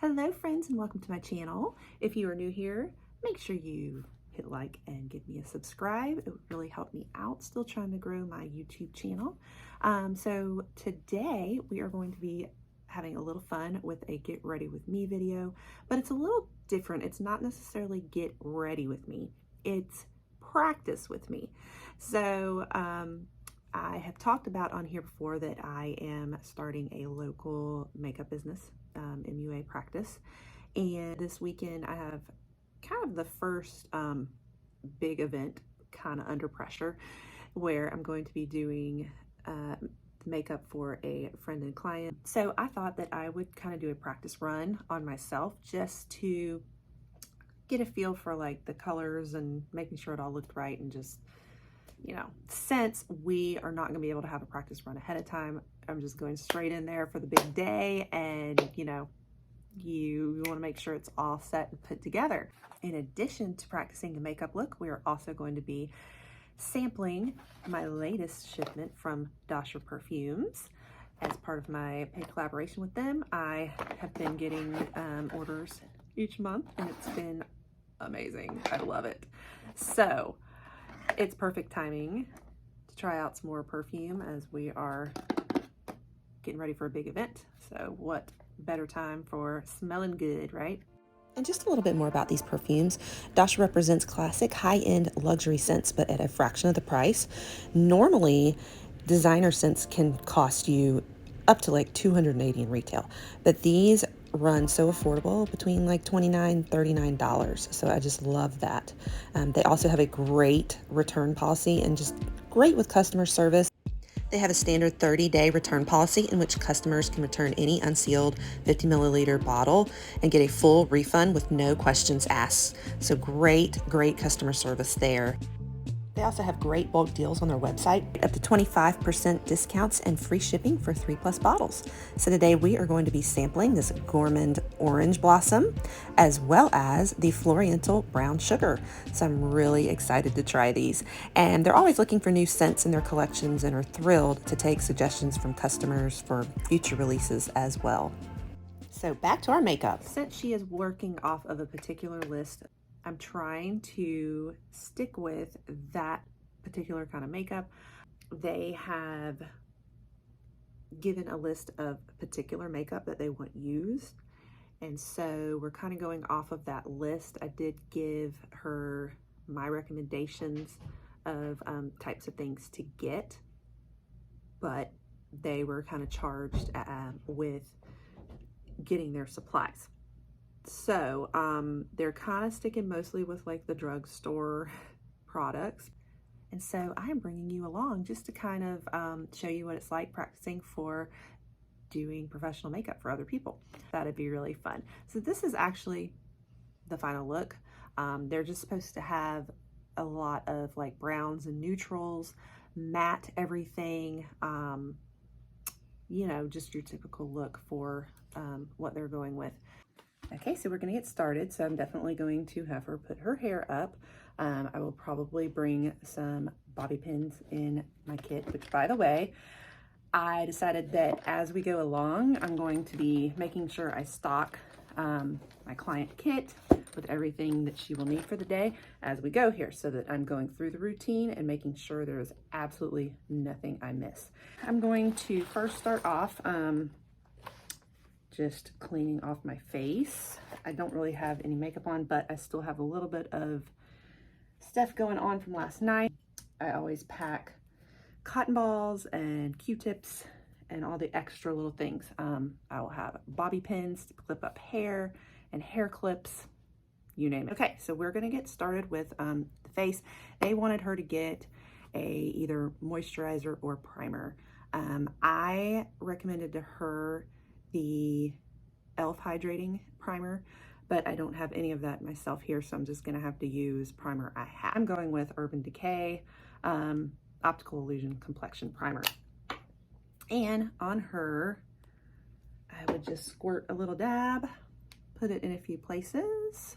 Hello friends and welcome to my channel. If you are new here, make sure you hit like and give me a subscribe. It would really help me out. Still trying to grow my YouTube channel. So today we are going to be having a little fun with a get ready with me video, but it's a little different. It's not necessarily get ready with me. It's practice with me. So I have talked about on here before that I am starting a local makeup business, MUA practice. And this weekend I have kind of the first big event kind of under pressure where I'm going to be doing makeup for a friend and client. So I thought that I would kind of do a practice run on myself just to get a feel for like the colors and making sure it all looked right, and just, you know, since we are not going to be able to have a practice run ahead of time, I'm just going straight in there for the big day. And, you know, you want to make sure it's all set and put together. In addition to practicing the makeup look, we are also going to be sampling my latest shipment from Dossier Perfumes. As part of my paid collaboration with them, I have been getting orders each month, and it's been amazing. I love it. So it's perfect timing to try out some more perfume as we are getting ready for a big event. So what better time for smelling good, right? And just a little bit more about these perfumes. Dossier represents classic high-end luxury scents, but at a fraction of the price. Normally, designer scents can cost you up to like $280 in retail, but these run so affordable, between like $29, $39. So I just love that. They also have a great return policy and just great with customer service. They have a standard 30-day return policy in which customers can return any unsealed 50 milliliter bottle and get a full refund with no questions asked. So great customer service there. They also have great bulk deals on their website, up to 25% discounts and free shipping for 3+ bottles. So today we are going to be sampling this Gourmand Orange Blossom as well as the Floriental Brown Sugar. So I'm really excited to try these. And they're always looking for new scents in their collections and are thrilled to take suggestions from customers for future releases as well. So back to our makeup. Since she is working off of a particular list, I'm trying to stick with that particular kind of makeup. They have given a list of particular makeup that they want used, and so we're kind of going off of that list. I did give her my recommendations of types of things to get, but they were kind of charged with getting their supplies. So they're kind of sticking mostly with like the drugstore products. And so I am bringing you along just to kind of show you what it's like practicing for doing professional makeup for other people. That'd be really fun. So this is actually the final look. They're just supposed to have a lot of like browns and neutrals, matte everything, you know, just your typical look for what they're going with. Okay, so we're going to get started. So I'm definitely going to have her put her hair up. I will probably bring some bobby pins in my kit, which, by the way, I decided that as we go along, I'm going to be making sure I stock my client kit with everything that she will need for the day as we go here, so that I'm going through the routine and making sure there is absolutely nothing I miss. I'm going to first start off just cleaning off my face. I don't really have any makeup on, but I still have a little bit of stuff going on from last night. I always pack cotton balls and Q-tips and all the extra little things. I will have bobby pins to clip up hair and hair clips, you name it. Okay, so we're gonna get started with the face. They wanted her to get a either moisturizer or primer. I recommended to her the e.l.f. hydrating primer, but I don't have any of that myself here, so I'm just gonna have to use primer I have. I'm going with Urban Decay Optical Illusion Complexion Primer. And on her, I would just squirt a little dab, put it in a few places,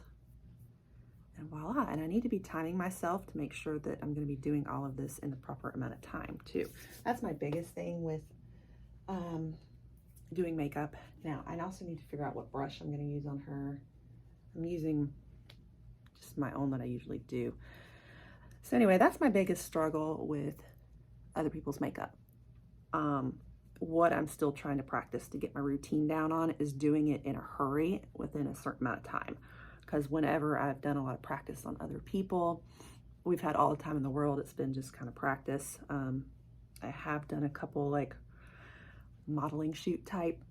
and voila. And I need to be timing myself to make sure that I'm gonna be doing all of this in the proper amount of time too. That's my biggest thing with doing makeup. Now, I also need to figure out what brush I'm going to use on her. I'm using just my own that I usually do. So anyway, that's my biggest struggle with other people's makeup. What I'm still trying to practice to get my routine down on is doing it in a hurry within a certain amount of time. Because whenever I've done a lot of practice on other people, we've had all the time in the world. It's been just kind of practice. I have done a couple like modeling shoot type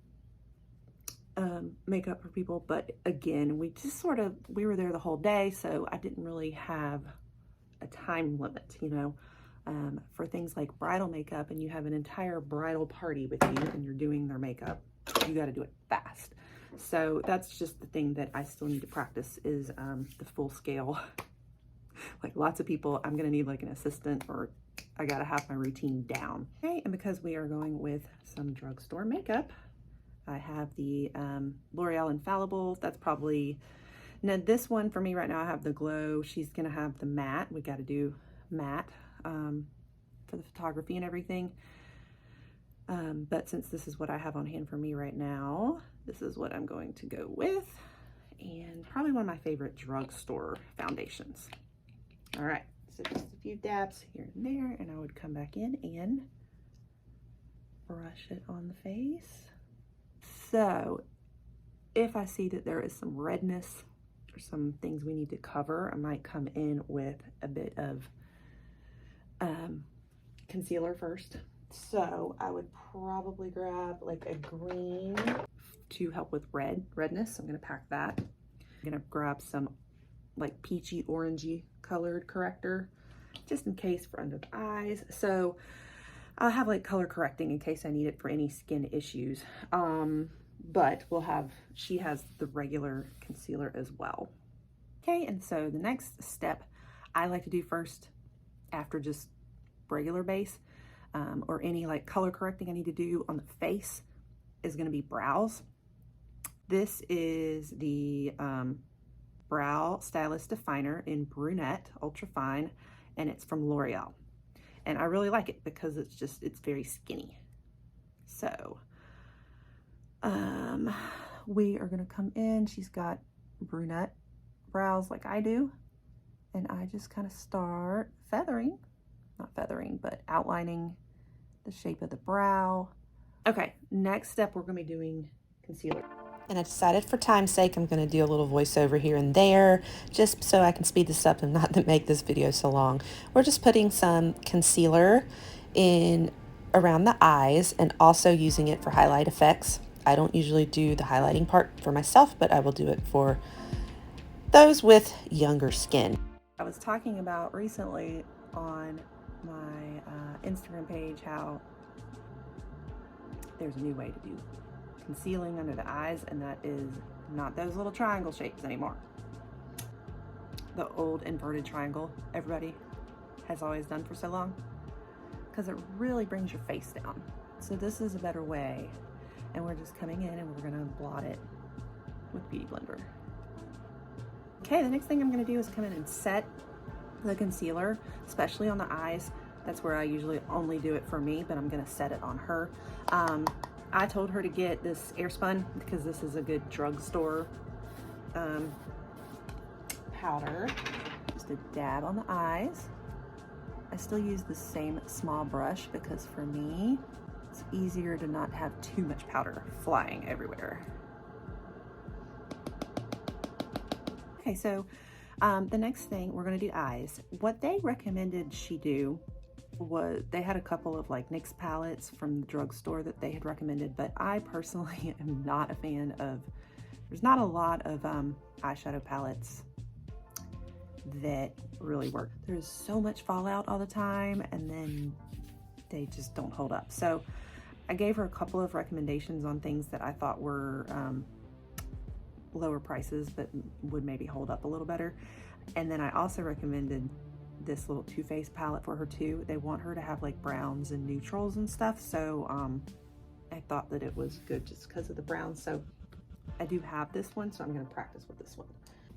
makeup for people, but again, we were there the whole day, so I didn't really have a time limit, you know. For things like bridal makeup, and you have an entire bridal party with you and you're doing their makeup, you got to do it fast. So that's just the thing that I still need to practice is the full scale. Like lots of people, I'm gonna need like an assistant, or I gotta have my routine down. Okay, and because we are going with some drugstore makeup, I have the L'Oreal Infallible. That's probably, now this one for me right now, I have the glow. She's gonna have the matte. We gotta do matte for the photography and everything. But since this is what I have on hand for me right now, this is what I'm going to go with. And probably one of my favorite drugstore foundations. All right, so just a few dabs here and there, and I would come back in and brush it on the face. So if I see that there is some redness or some things we need to cover, I might come in with a bit of concealer first. So I would probably grab like a green to help with redness. I'm gonna pack that. I'm gonna grab some like peachy orangey colored corrector just in case for under the eyes. So I'll have like color correcting in case I need it for any skin issues. But she has the regular concealer as well. Okay, and so the next step I like to do first after just regular base or any like color correcting I need to do on the face is going to be brows. This is the Brow Stylist Definer in Brunette Ultra Fine, and it's from L'Oreal. And I really like it because it's very skinny. So we are going to come in. She's got brunette brows like I do, and I just kind of start not feathering, but outlining the shape of the brow. Okay, next step, we're going to be doing concealer. And I decided for time's sake, I'm going to do a little voiceover here and there, just so I can speed this up and not make this video so long. We're just putting some concealer in around the eyes and also using it for highlight effects. I don't usually do the highlighting part for myself, but I will do it for those with younger skin. I was talking about recently on my Instagram page how there's a new way to do concealing under the eyes, and that is not those little triangle shapes anymore. The old inverted triangle everybody has always done for so long, because it really brings your face down. So this is a better way, and we're just coming in and we're gonna blot it with Beauty Blender. Okay, the next thing I'm gonna do is come in and set the concealer, especially on the eyes. That's where I usually only do it for me, but I'm gonna set it on her. I told her to get this Airspun because this is a good drugstore powder. Just a dab on the eyes. I still use the same small brush because for me, it's easier to not have too much powder flying everywhere. Okay, so the next thing, we're gonna do eyes. What they recommended she do was, they had a couple of like NYX palettes from the drugstore that they had recommended, but I personally am not a fan of, there's not a lot of eyeshadow palettes that really work. There's so much fallout all the time, and then they just don't hold up. So I gave her a couple of recommendations on things that I thought were lower prices but would maybe hold up a little better. And then I also recommended this little Too Faced palette for her too. They want her to have like browns and neutrals and stuff, so I thought that it was good just because of the browns. So I do have this one, so I'm going to practice with this one.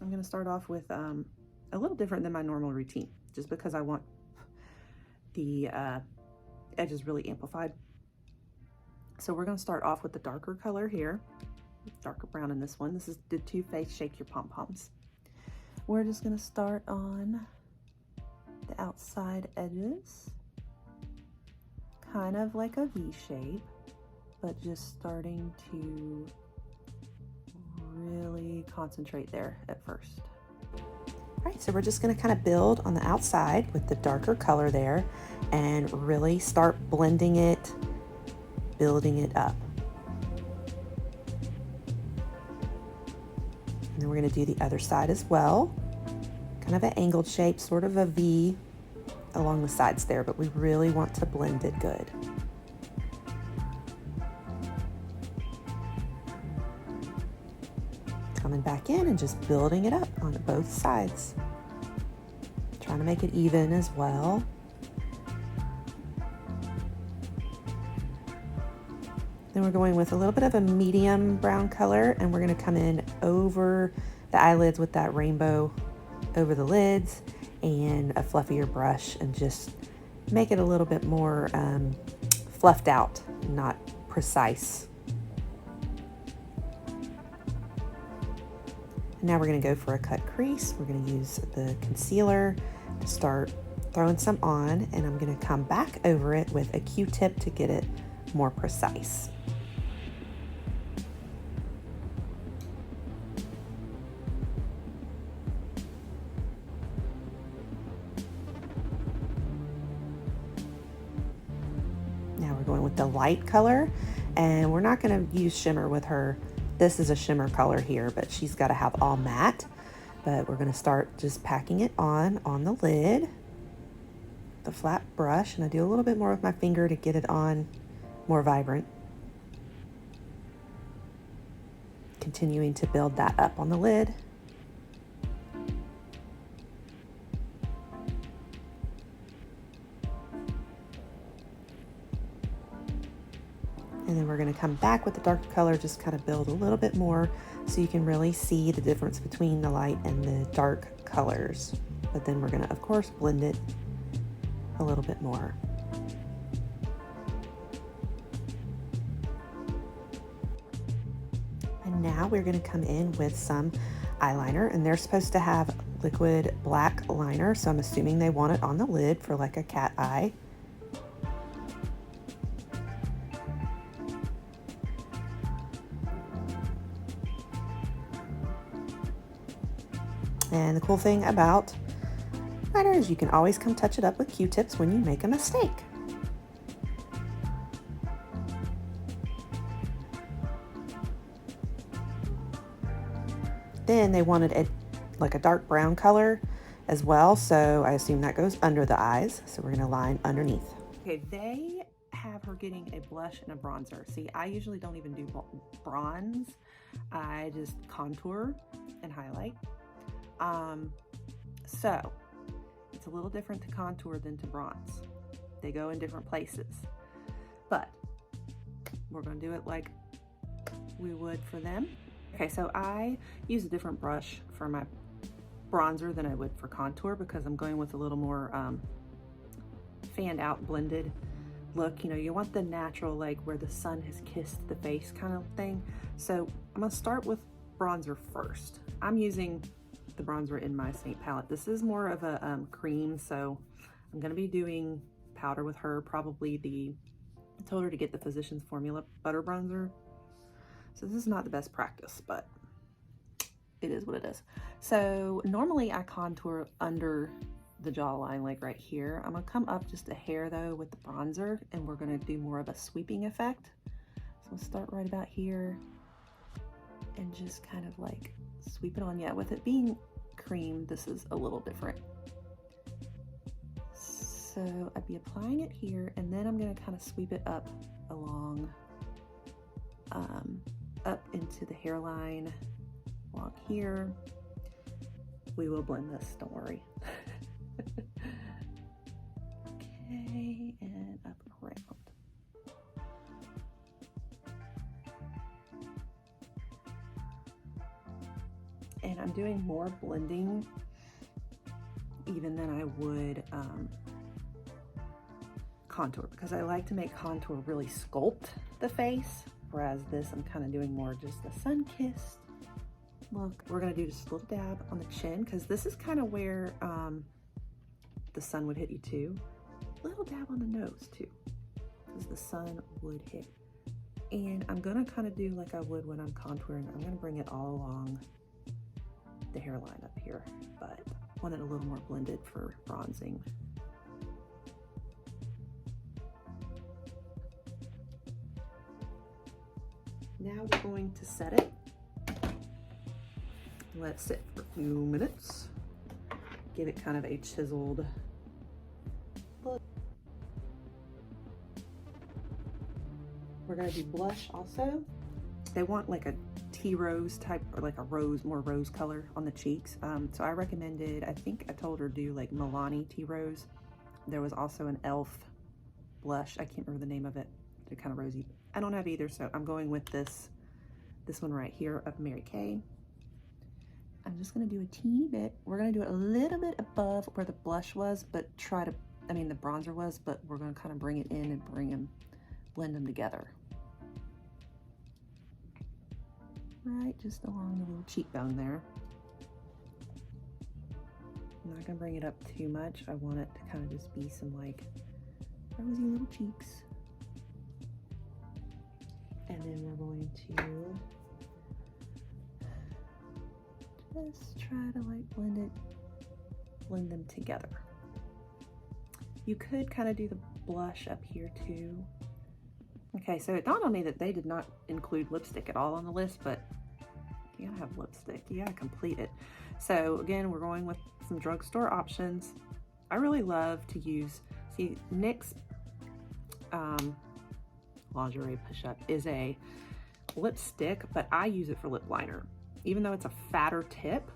I'm going to start off with a little different than my normal routine, just because I want the edges really amplified. So we're going to start off with the darker color here, darker brown in this one. This is the Too Faced Shake Your Pom Poms. We're just going to start on the outside edges, kind of like a V shape, but just starting to really concentrate there at first. All right, so we're just going to kind of build on the outside with the darker color there and really start blending it, building it up. And then we're going to do the other side as well. Kind of an angled shape, sort of a V along the sides there, but we really want to blend it good. Coming back in and just building it up on both sides. Trying to make it even as well. Then we're going with a little bit of a medium brown color, and we're going to come in over the eyelids with that rainbow over the lids and a fluffier brush and just make it a little bit more fluffed out, not precise. And now we're going to go for a cut crease. We're going to use the concealer to start throwing some on, and I'm going to come back over it with a Q-tip to get it more precise. Now we're going with the light color, and we're not going to use shimmer with her. This is a shimmer color here, but she's got to have all matte. But we're going to start just packing it on the lid, the flat brush, and I do a little bit more with my finger to get it on more vibrant. Continuing to build that up on the lid. And then we're going to come back with the darker color, just kind of build a little bit more so you can really see the difference between the light and the dark colors. But then we're going to, of course, blend it a little bit more. And now we're going to come in with some eyeliner, and they're supposed to have liquid black liner, so I'm assuming they want it on the lid for like a cat eye. And the cool thing about liner is you can always come touch it up with Q-tips when you make a mistake. Then they wanted it like a dark brown color as well, so I assume that goes under the eyes. So we're going to line underneath. Okay, they have her getting a blush and a bronzer. See, I usually don't even do bronze. I just contour and highlight. So it's a little different to contour than to bronze. They go in different places, but we're going to do it like we would for them. Okay, so I use a different brush for my bronzer than I would for contour because I'm going with a little more fanned out blended look. You know, you want the natural, like where the sun has kissed the face kind of thing. So I'm gonna start with bronzer first. I'm using the bronzer in my Saint palette. This is more of a cream, so I'm gonna be doing powder with her, probably I told her to get the Physicians Formula butter bronzer. So this is not the best practice, but it is what it is. So normally I contour under the jawline, like right here. I'm gonna come up just a hair though with the bronzer, and we're gonna do more of a sweeping effect. So we'll start right about here and just kind of like sweep it on. Yeah, with it being cream, this is a little different. So I'd be applying it here, and then I'm gonna kind of sweep it up along, up into the hairline, along here. We will blend this, don't worry. Okay, and up and around. And I'm doing more blending even than I would contour, because I like to make contour really sculpt the face, whereas this I'm kind of doing more just the sun-kissed look. We're gonna do just a little dab on the chin, because this is kind of where the sun would hit you too. A little dab on the nose too, because the sun would hit. And I'm gonna kind of do like I would when I'm contouring. I'm gonna bring it all along the hairline up here, but I want it a little more blended for bronzing. Now we're going to set it. Let it sit for a few minutes. Give it kind of a chiseled look. We're gonna do blush also. They want like a tea rose type, or like a rose, more rose color on the cheeks. So I recommended, I think I told her do like Milani tea rose. There was also an e.l.f. blush. I can't remember the name of it. They're kind of rosy. I don't have either, so I'm going with this one right here of Mary Kay. I'm just gonna do a teeny bit. We're gonna do it a little bit above where the blush was, but the bronzer was, but we're gonna kind of bring it in and blend them together. Right, just along the little cheekbone there. I'm not gonna bring it up too much. I want it to kind of just be some like rosy little cheeks. And then we're going to just try to like blend them together. You could kind of do the blush up here too. Okay, so it dawned on me that they did not include lipstick at all on the list, but you gotta have lipstick, you gotta complete it. So again, we're going with some drugstore options. I really love to use, see, NYX Lingerie Push-Up is a lipstick, but I use it for lip liner. Even though it's a fatter tip,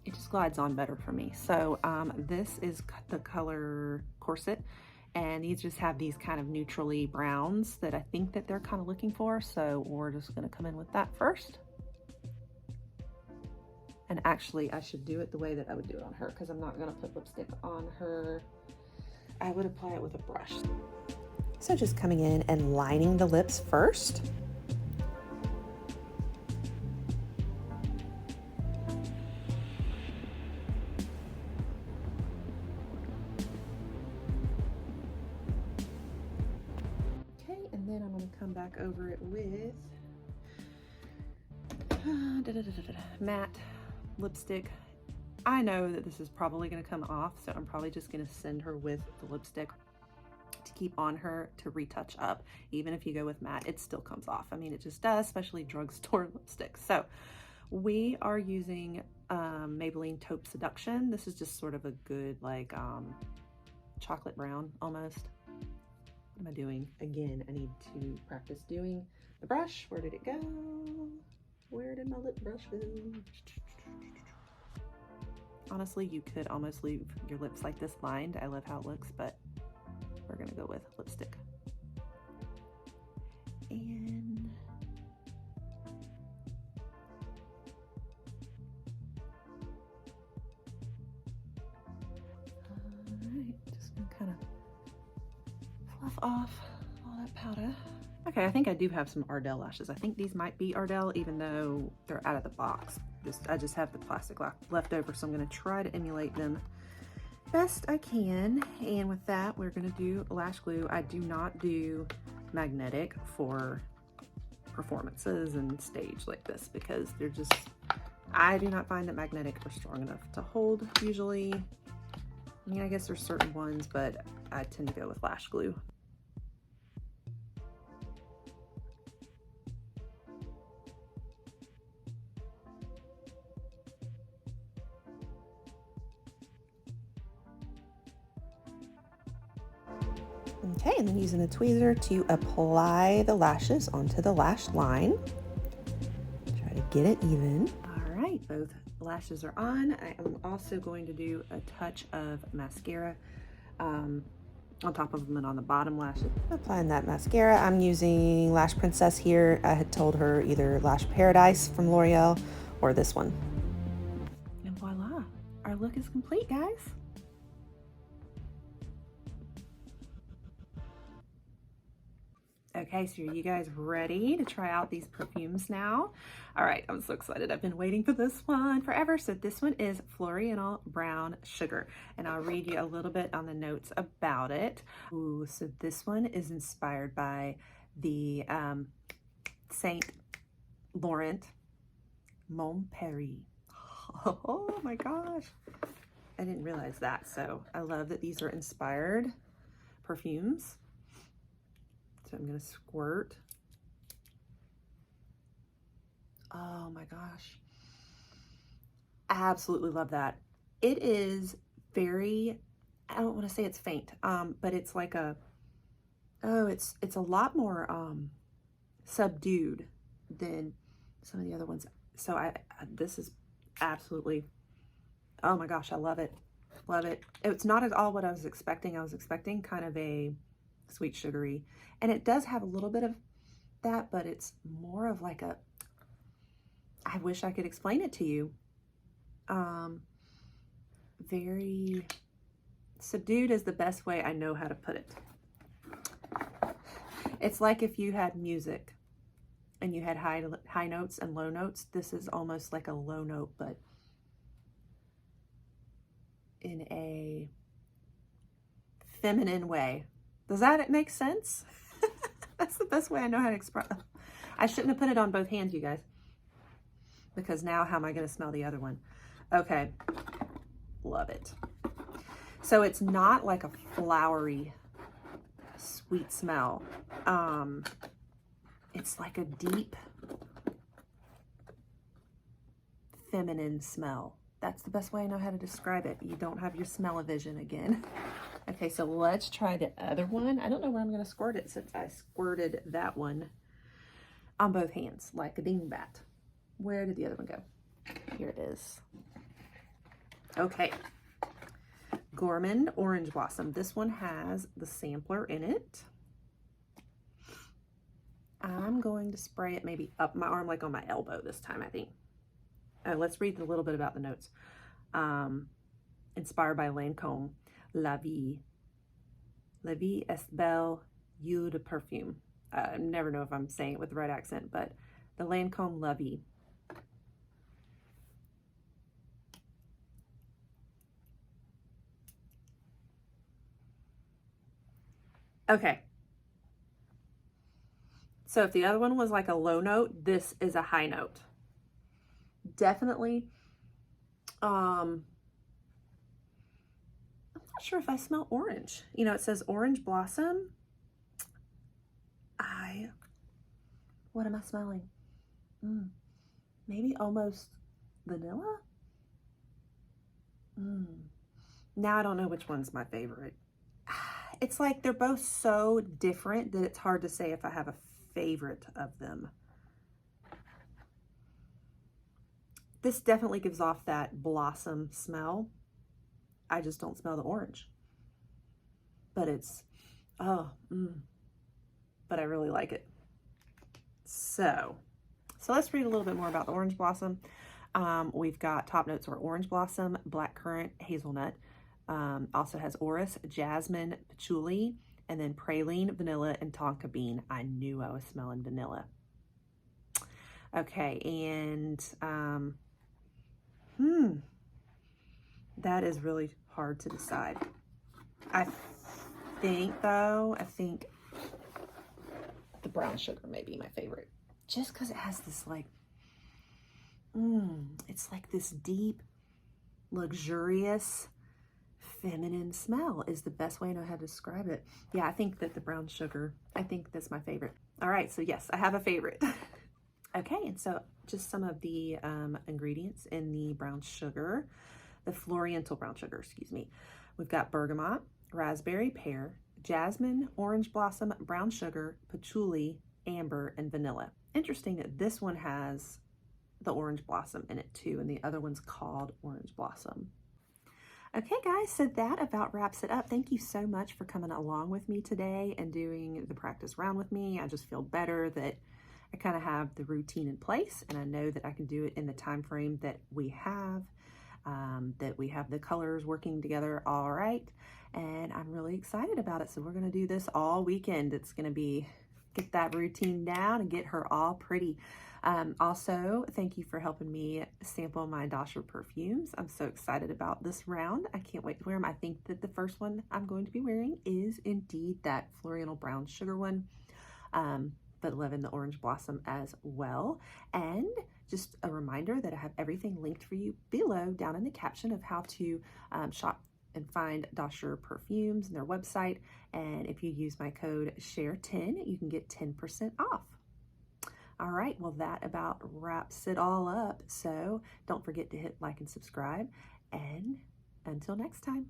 it just glides on better for me. So this is the color Corset, and these just have these kind of neutrally browns that I think that they're kind of looking for. So we're just gonna come in with that first. And actually I should do it the way that I would do it on her, because I'm not gonna put lipstick on her. I would apply it with a brush. So just coming in and lining the lips first. Okay, and then I'm going to come back over it with matte lipstick. I know that this is probably going to come off, so I'm probably just going to send her with the lipstick to keep on her to retouch up. Even if you go with matte, it still comes off. I mean, it just does, especially drugstore lipstick. So we are using Maybelline Taupe Seduction. This is just sort of a good like chocolate brown almost. What am I doing? Again, I need to practice doing the brush. Where did it go? Where did my lip brush go? Honestly, you could almost leave your lips like this lined. I love how it looks, but we're gonna go with lipstick. And alright, just gonna kind of fluff off all that powder. Okay, I think I do have some Ardell lashes. I think these might be Ardell, even though they're out of the box. I just have the plastic left over, so I'm gonna try to emulate them best I can. And with that, we're gonna do lash glue. I do not do magnetic for performances and stage like this, because they're just, I do not find that magnetic are strong enough to hold usually. I mean, I guess there's certain ones, but I tend to go with lash glue. Okay, and then using a tweezer to apply the lashes onto the lash line. Try to get it even. All right, both lashes are on. I am also going to do a touch of mascara on top of them and on the bottom lashes. Applying that mascara, I'm using Lash Princess here. I had told her either Lash Paradise from L'Oreal or this one. And voila, our look is complete, guys. Okay, so are you guys ready to try out these perfumes now? All right, I'm so excited. I've been waiting for this one forever. So this one is Floriental Brown Sugar, and I'll read you a little bit on the notes about it. Ooh, so this one is inspired by the Saint Laurent Montpellier. Oh my gosh, I didn't realize that. So I love that these are inspired perfumes. So I'm gonna squirt. Oh my gosh. Absolutely love that. It is very, I don't want to say it's faint, but it's like a, oh, it's a lot more subdued than some of the other ones. So this is absolutely, oh my gosh, I love it. Love it. It's not at all what I was expecting. I was expecting kind of a sweet sugary, and it does have a little bit of that, but it's more of like a, I wish I could explain it to you. Very subdued is the best way I know how to put it. It's like if you had music and you had high notes and low notes. This is almost like a low note, but in a feminine way. Does that make sense? That's the best way I know how to express. I shouldn't have put it on both hands, you guys, because now how am I going to smell the other one? Okay, love it. So it's not like a flowery, sweet smell. It's like a deep, feminine smell. That's the best way I know how to describe it. You don't have your smell-o-vision again. Okay, so let's try the other one. I don't know where I'm going to squirt it since I squirted that one on both hands like a dingbat. Where did the other one go? Here it is. Okay. Gourmand Orange Blossom. This one has the sampler in it. I'm going to spray it maybe up my arm, like on my elbow this time, I think. Let's read a little bit about the notes. Inspired by Lancôme, La Vie. La Vie est belle, Eau de Perfume. I never know if I'm saying it with the right accent, but the Lancôme La Vie. Okay. So if the other one was like a low note, this is a high note. Definitely, I'm not sure if I smell orange. You know, it says Orange Blossom. What am I smelling? Maybe almost vanilla? Now I don't know which one's my favorite. It's like they're both so different that it's hard to say if I have a favorite of them. This definitely gives off that blossom smell. I just don't smell the orange. But it's, but I really like it. So let's read a little bit more about the Orange Blossom. We've got top notes are orange blossom, blackcurrant, hazelnut. Also has orris, jasmine, patchouli, and then praline, vanilla, and tonka bean. I knew I was smelling vanilla. Okay, and that is really hard to decide. I think the brown sugar may be my favorite, just because it has this like, it's like this deep, luxurious, feminine smell is the best way I know how to describe it. Yeah, I think that the brown sugar, I think that's my favorite. All right, so yes, I have a favorite. Okay, and so just some of the ingredients in the brown sugar, the Floriental Brown Sugar, excuse me. We've got bergamot, raspberry, pear, jasmine, orange blossom, brown sugar, patchouli, amber, and vanilla. Interesting that this one has the orange blossom in it too, and the other one's called orange blossom. Okay guys, so that about wraps it up. Thank you so much for coming along with me today and doing the practice round with me. I just feel better that I kind of have the routine in place, and I know that I can do it in the time frame that we have the colors working together all right, and I'm really excited about it. So we're going to do this all weekend. It's going to be get that routine down and get her all pretty. Also, thank you for helping me sample my Dossier Perfumes. I'm so excited about this round. I can't wait to wear them. I think that the first one I'm going to be wearing is indeed that Floriental Brown Sugar one, but loving the Orange Blossom as well. And just a reminder that I have everything linked for you below down in the caption of how to shop and find Dossier Perfumes and their website. And if you use my code SHARE10, you can get 10% off. All right, well, that about wraps it all up. So don't forget to hit like and subscribe. And until next time.